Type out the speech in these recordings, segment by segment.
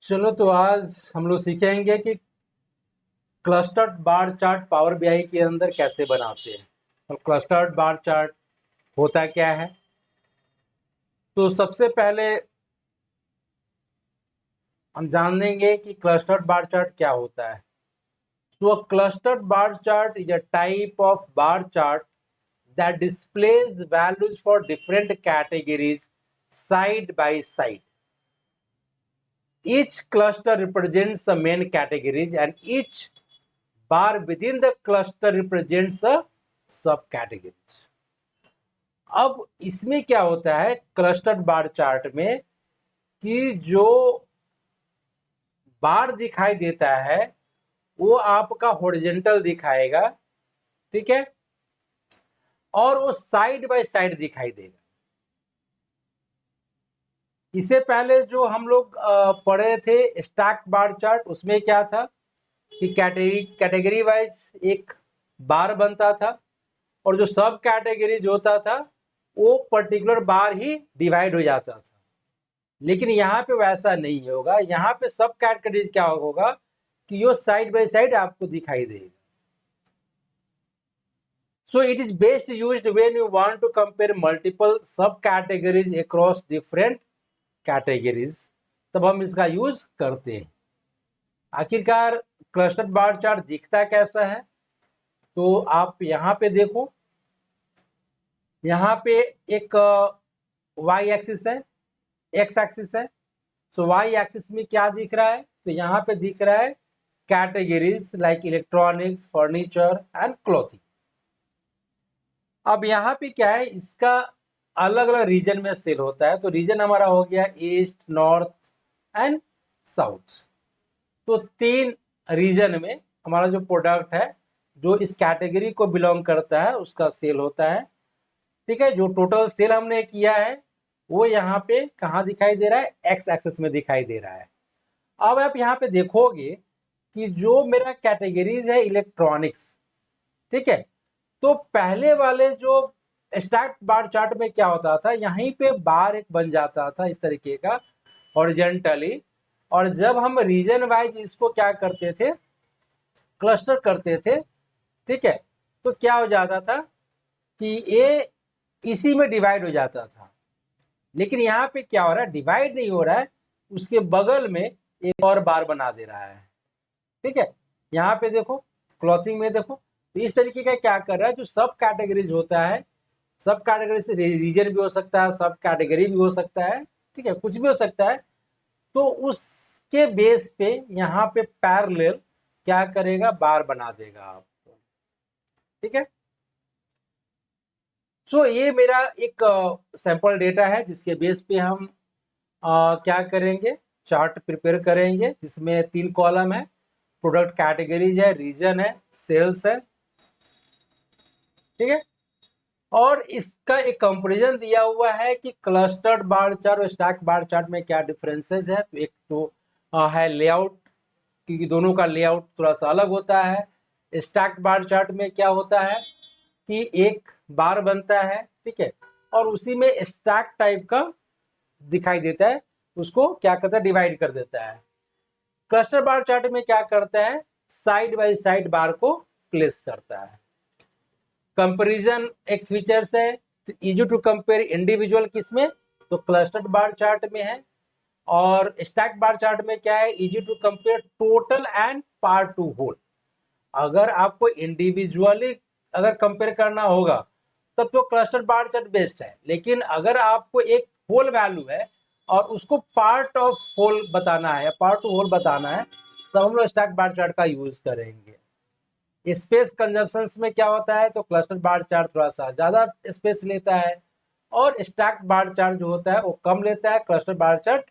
चलो तो आज हम लोग सीखेंगे कि clustered bar chart power BI के अंदर कैसे बनाते हैं। और क्लस्टर्ड बार चार्ट होता क्या है, तो सबसे पहले हम जान लेंगे कि क्लस्टर्ड बार चार्ट क्या होता है। तो a clustered bar chart is a type of bar chart that displays values for different categories side by side. Each cluster represents the main categories and each bar within the cluster represents a subcategories. अब इसमें क्या होता है clustered bar chart में कि जो बार दिखाई देता है वो आपका हॉरिजॉन्टल दिखाएगा, ठीक है, और वो साइड बाय साइड दिखाई देगा। इससे पहले जो हम लोग पढ़े थे स्टैक बार चार्ट, उसमें क्या था कि कैटेगरी वाइज एक बार बनता था और जो सब कैटेगरीज होता था वो पर्टिकुलर बार ही डिवाइड हो जाता था। लेकिन यहाँ पे वैसा नहीं होगा, यहाँ पे सब कैटेगरीज क्या होगा कि ये साइड बाय साइड आपको दिखाई देगा। So it is best used when you want to compare multiple subcategories across different categories, तब हम इसका यूज करते हैं। आखिरकार क्लस्टर्ड बार चार्ट दिखता कैसा है, तो आप यहाँ पे देखो, यहाँ पे एक y एक्सिस है, x एक्सिस है। सो y एक्सिस में क्या दिख रहा है, तो यहाँ पे दिख रहा है categories like electronics, furniture and clothing. अब यहाँ पे क्या है, इसका अलग अलग रीजन में सेल होता है। तो रीजन हमारा हो गया ईस्ट, नॉर्थ एंड साउथ। तो 3 रीजन में हमारा जो प्रोडक्ट है जो इस कैटेगरी को बिलोंग करता है उसका सेल होता है, ठीक है। जो टोटल सेल हमने किया है वो यहाँ पे कहाँ दिखाई दे रहा है, एक्स एक्सेस में दिखाई दे रहा है। अब आप यहाँ पे देखोगे कि जो मेरा कैटेगरीज है इलेक्ट्रॉनिक्स, ठीक है, तो पहले वाले जो स्टैक बार चार्ट में क्या होता था, यहीं पे बार एक बन जाता था इस तरीके का हॉरिजॉन्टली, और जब हम रीजन वाइज इसको क्या करते थे, क्लस्टर करते थे, ठीक है, तो क्या हो जाता था कि ये इसी में डिवाइड हो जाता था। लेकिन यहाँ पे क्या हो रहा है, डिवाइड नहीं हो रहा है, उसके बगल में एक और बार बना दे रहा है, ठीक है। यहाँ पे देखो, क्लॉथिंग में देखो, तो इस तरीके का क्या कर रहा है, जो सब कैटेगरीज होता है, सब कैटेगरी से रीजन भी हो सकता है, सब कैटेगरी भी हो सकता है, ठीक है, कुछ भी हो सकता है। तो उसके बेस पे यहाँ पे पैरेलल क्या करेगा, बार बना देगा आपको, ठीक है। सो ये मेरा एक सैंपल डेटा है जिसके बेस पे हम क्या करेंगे, चार्ट प्रिपेयर करेंगे, जिसमें 3 कॉलम है, प्रोडक्ट कैटेगरीज है, रीजन है, सेल्स है, ठीक है। और इसका एक कंपैरिजन दिया हुआ है कि क्लस्टर्ड बार चार्ट और स्टैक बार चार्ट में क्या डिफरेंसेस है। तो एक तो है लेआउट, क्योंकि दोनों का लेआउट थोड़ा सा अलग होता है। स्टैक बार चार्ट में क्या होता है कि एक बार बनता है, ठीक है, और उसी में स्टैक टाइप का दिखाई देता है, उसको क्या करता है, डिवाइड कर देता है। क्लस्टर बार चार्ट में क्या करता है, साइड बाय साइड बार को प्लेस करता है। कंपैरिजन एक फीचर्स है, इजी टू कंपेयर इंडिविजुअल किसमें, तो क्लस्टर्ड बार चार्ट में है। और स्टैक बार चार्ट में क्या है, easy to compare total and part to whole. अगर आपको इंडिविजुअली अगर कंपेयर करना होगा तब तो क्लस्टर्ड बार चार्ट बेस्ट है। लेकिन अगर आपको एक होल वैल्यू है और उसको पार्ट ऑफ होल बताना है, पार्ट टू होल बताना है, तो हम लोग स्टैक बार चार्ट का यूज करेंगे। स्पेस कंजप्शंस में क्या होता है, तो क्लस्टर बार चार्ट थोड़ा सा ज़्यादा स्पेस लेता है और स्टैक बार चार्ट जो होता है वो कम लेता है, क्लस्टर बार चार्ट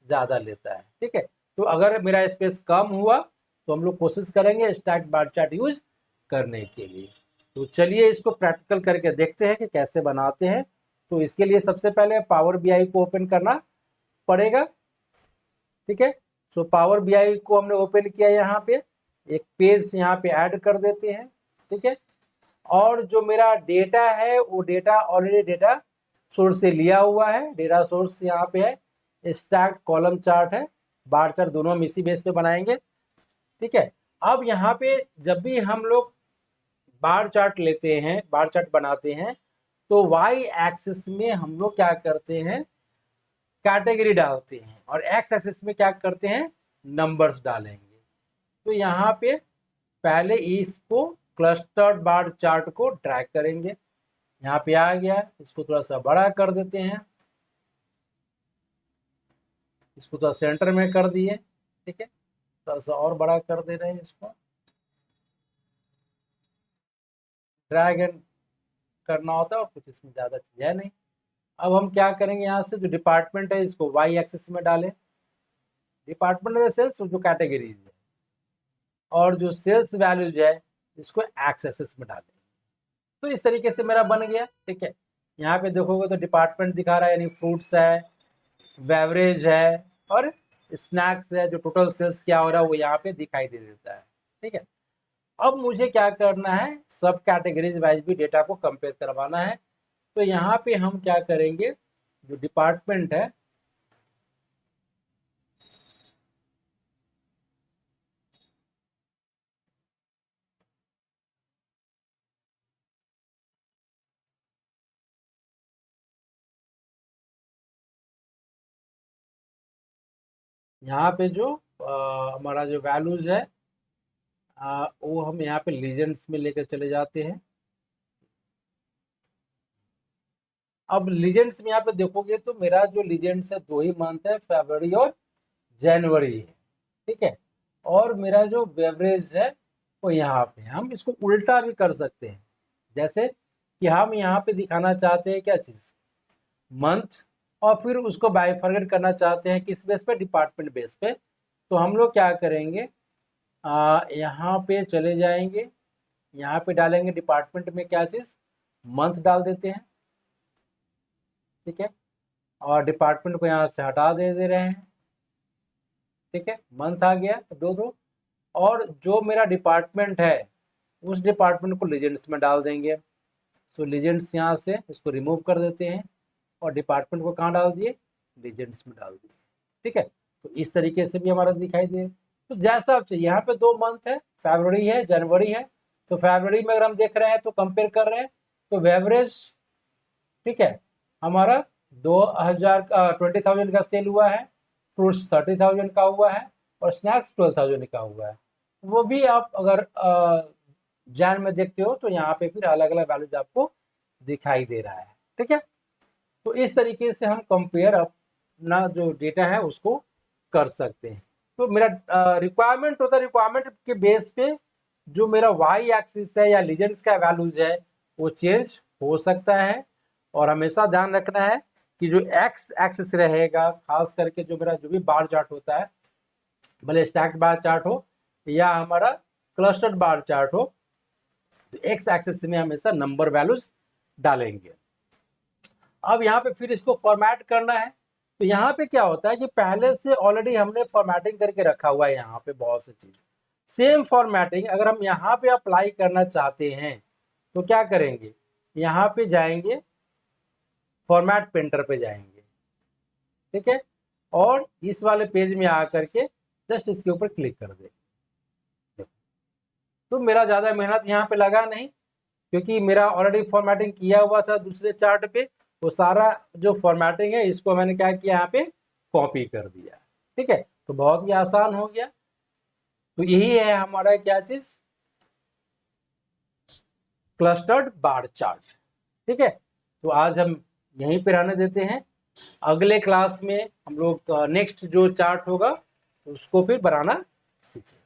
ज़्यादा लेता है, ठीक है। तो अगर मेरा स्पेस कम हुआ तो हम लोग कोशिश करेंगे स्टैक बार चार्ट यूज करने के लिए। तो चलिए इसको प्रैक्टिकल करके देखते हैं कि कैसे बनाते हैं। तो इसके लिए सबसे पहले पावर बीआई को ओपन करना पड़ेगा, ठीक है। सो पावर बीआई को हमने ओपन किया, यहाँ पे एक पेज यहाँ पे ऐड कर देते हैं, ठीक है। और जो मेरा डेटा है वो डेटा ऑलरेडी डेटा सोर्स से लिया हुआ है, डेटा सोर्स यहाँ पे है, स्टैक कॉलम चार्ट है, बार चार्ट दोनों हम इसी बेस पे बनाएंगे। ठीक है, अब यहाँ पे जब भी हम लोग बार चार्ट लेते हैं, बार चार्ट बनाते हैं, तो वाई एक्सिस में हम लोग क्या करते हैं, कैटेगरी डालते हैं, और एक्स एक्सिस में क्या करते हैं, नंबर्स डालेंगे। तो यहाँ पे पहले इसको क्लस्टर्ड बार चार्ट को ड्रैग करेंगे, यहाँ पे आ गया, इसको थोड़ा सा बड़ा कर देते हैं, इसको थोड़ा सेंटर में कर दिए। ठीक है, थोड़ा सा और बड़ा कर दे रहे हैं, इसको ड्रैग एंड करना होता है, और कुछ इसमें ज़्यादा चीज़ है नहीं। अब हम क्या करेंगे, यहाँ से जो डिपार्टमेंट है इसको वाई एक्सिस में डालें, डिपार्टमेंट इन द सेंस जो कैटेगरीज है, और जो सेल्स वैल्यूज है इसको एक्स एक्सिस में डालें। तो इस तरीके से मेरा बन गया। ठीक है, यहाँ पे देखोगे तो डिपार्टमेंट दिखा रहा है, यानी फ्रूट्स है, बेवरेज है, और स्नैक्स है, जो टोटल सेल्स क्या हो रहा है वो यहाँ पे दिखाई दे देता है। ठीक है, अब मुझे क्या करना है, सब कैटेगरीज वाइज भी डेटा को कंपेयर करवाना है। तो यहाँ पे हम क्या करेंगे, जो डिपार्टमेंट है यहाँ पे जो हमारा जो वैल्यूज है वो हम यहाँ पे लीजेंड्स में लेकर चले जाते हैं। अब लीजेंड्स में यहाँ पे देखोगे तो मेरा जो लीजेंड्स है 2 ही मंथ है, फरवरी और जनवरी है। ठीक है, और मेरा जो बेवरेज है वो यहाँ पे, हम इसको उल्टा भी कर सकते हैं, जैसे कि हम यहाँ पे दिखाना चाहते हैं क्या चीज़, मंथ, और फिर उसको बाइफरगेट करना चाहते हैं किस बेस पे, डिपार्टमेंट बेस पे। तो हम लोग क्या करेंगे, यहाँ पे चले जाएंगे, यहाँ पे डालेंगे डिपार्टमेंट में क्या चीज़, मंथ डाल देते हैं। ठीक है, और डिपार्टमेंट को यहाँ से हटा दे रहे हैं। ठीक है, मंथ आ गया तो दो, और जो मेरा डिपार्टमेंट है उस डिपार्टमेंट को लीजेंड्स में डाल देंगे। तो लीजेंड्स यहाँ से इसको रिमूव कर देते हैं, और डिपार्टमेंट को कहाँ डाल दिए, लीजेंड्स में डाल दिए। ठीक है, तो इस तरीके से भी हमारा दिखाई दे। तो जैसा आप चाहिए, यहाँ पे 2 मंथ है, फरवरी है, जनवरी है। तो फरवरी में अगर हम देख रहे हैं तो कंपेयर कर रहे हैं, तो वेवरेज, ठीक है, हमारा 20,000 का सेल हुआ है, फ्रूट्स 30,000 का हुआ है, और स्नैक्स 12,000 का हुआ है। वो भी आप अगर जैन में देखते हो तो यहाँ पे फिर अलग अलग वैल्यूज आपको दिखाई दे रहा है। ठीक है, तो इस तरीके से हम कंपेयर अपना जो डेटा है उसको कर सकते हैं। तो मेरा रिक्वायरमेंट होता है, रिक्वायरमेंट के बेस पे जो मेरा वाई एक्सिस है या लीजेंड्स का वैल्यूज है वो चेंज हो सकता है। और हमेशा ध्यान रखना है कि जो एक्स एक्सिस रहेगा, खास करके जो मेरा जो भी बार चार्ट होता है, भले स्टैक्ड बार चार्ट हो या हमारा क्लस्टर्ड बार चार्ट हो, तो एक्स एक्सिस में हमेशा नंबर वैल्यूज डालेंगे। अब यहाँ पे फिर इसको फॉर्मेट करना है। तो यहाँ पे क्या होता है कि पहले से ऑलरेडी हमने फॉर्मेटिंग करके रखा हुआ है यहाँ पे बहुत सी चीज। सेम फॉर्मेटिंग अगर हम यहाँ पे अप्लाई करना चाहते हैं तो क्या करेंगे, यहाँ पे जाएंगे, फॉर्मेट पेंटर पे जाएंगे। ठीक है, और इस वाले पेज में आकर के जस्ट इसके ऊपर क्लिक कर देंगे। तो मेरा ज्यादा मेहनत यहाँ पे लगा नहीं, क्योंकि मेरा ऑलरेडी फॉर्मेटिंग किया हुआ था दूसरे चार्ट पे। वो सारा जो फॉर्मेटिंग है इसको मैंने क्या किया, यहाँ पे कॉपी कर दिया। ठीक है, तो बहुत ही आसान हो गया। तो यही है हमारा क्या चीज, क्लस्टर्ड बार चार्ट। ठीक है, तो आज हम यहीं पे रहने देते हैं। अगले क्लास में हम लोग नेक्स्ट जो चार्ट होगा उसको फिर बनाना सीखेंगे।